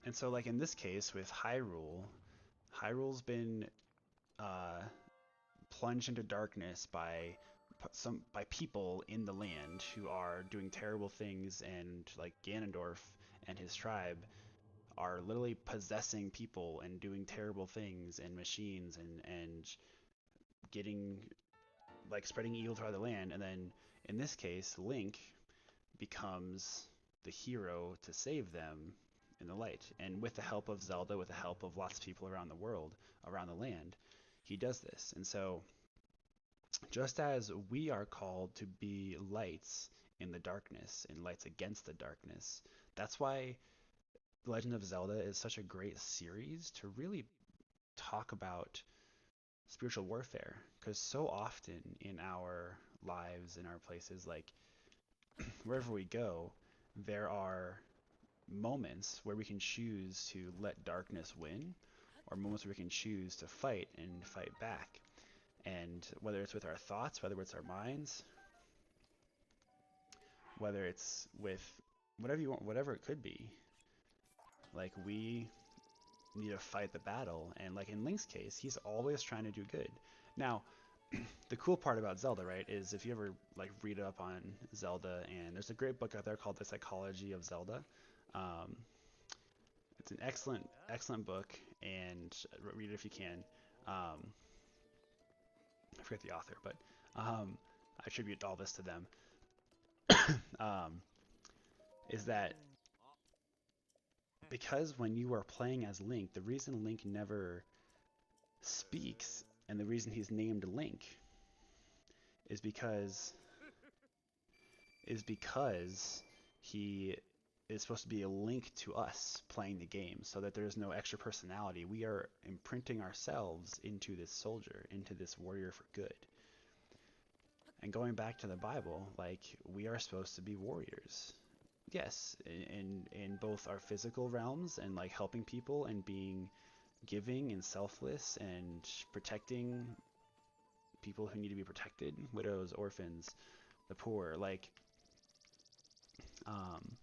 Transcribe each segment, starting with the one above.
And so, like in this case with Hyrule, Hyrule's been uh, plunged into darkness by by people in the land who are doing terrible things, and like Ganondorf and his tribe are literally possessing people and doing terrible things and machines and getting like spreading evil throughout the land. And then in this case, Link becomes the hero to save them in the light. And with the help of Zelda, with the help of lots of people around the world, around the land, he does this. And so, just as we are called to be lights in the darkness and lights against the darkness, that's why The Legend of Zelda is such a great series to really talk about spiritual warfare. Because so often in our lives, in our places, like wherever we go, there are moments where we can choose to let darkness win, or moments where we can choose to fight and fight back. And whether it's with our thoughts, whether it's our minds, whether it's with whatever you want, whatever it could be, like we need to fight the battle. And like in Link's case, he's always trying to do good. Now, the cool part about Zelda, right, is if you ever like read up on Zelda, and there's a great book out there called The Psychology of Zelda. Um, it's an excellent book, and read it if you can. Um, I forget the author, but I attribute all this to them. um, is that because when you are playing as Link, the reason Link never speaks and the reason he's named Link is because he is supposed to be a link to us playing the game, so that there is no extra personality. We are imprinting ourselves into this soldier, into this warrior for good. And going back to the Bible, like we are supposed to be warriors. Yes, in both our physical realms and like helping people and being giving and selfless and protecting people who need to be protected, widows, orphans, the poor, like um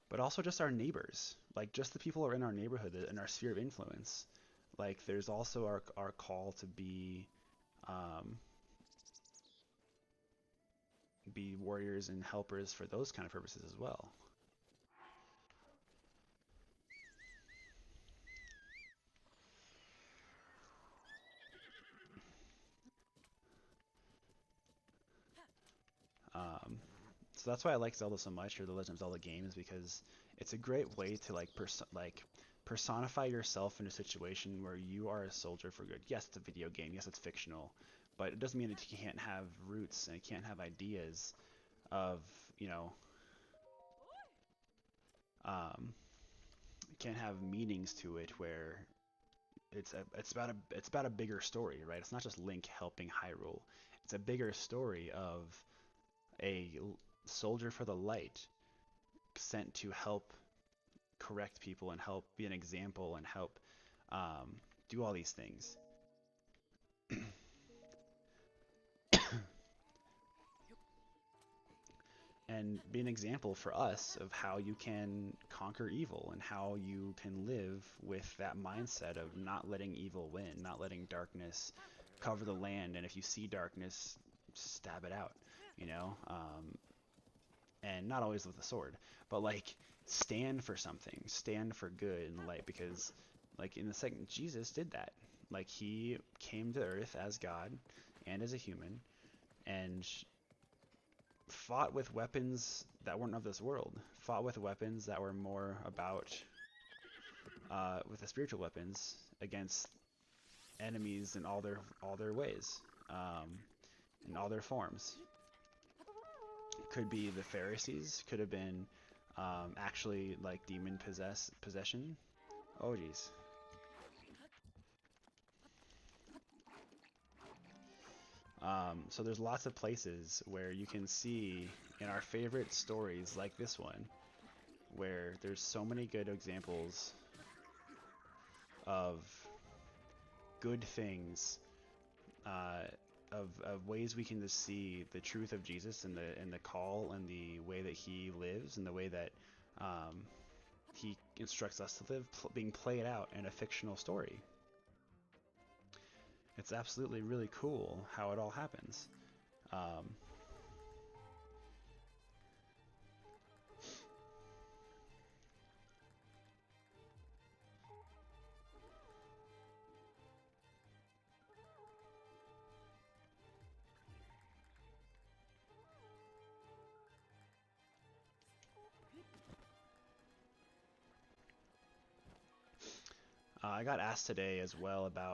but also just our neighbors, like just the people who are in our neighborhood, in our sphere of influence. Like there's also our call to um, be warriors and helpers for those kind of purposes as well. Um, so that's why I like Zelda so much, or the Legend of Zelda games, because it's a great way to like personify yourself in a situation where you are a soldier for good. Yes, it's a video game. Yes, it's fictional, but it doesn't mean that you can't have roots and you can't have ideas of you know um, can't have meanings to it where it's about a bigger story, right? It's not just Link helping Hyrule. It's a bigger story of a soldier for the light sent to help correct people and help be an example and help do all these things. And be an example for us of how you can conquer evil and how you can live with that mindset of not letting evil win, not letting darkness cover the land. And if you see darkness, stab it out, you know? And not always with a sword, but like stand for something, stand for good in the light, because like in the second, Jesus did that. Like he came to earth as God and as a human and fought with weapons that weren't of this world, fought with weapons that were more about with the spiritual weapons against enemies in all their ways, in all their forms. Could be the Pharisees, could have been actually like demon possession. Oh geez. So there's lots of places where you can see in our favorite stories like this one, where there's so many good examples of good things, uh, of ways we can just see the truth of Jesus and the call and the way that he lives and the way that um, he instructs us to live being played out in a fictional story. It's absolutely really cool how it all happens. Um, I got asked today as well about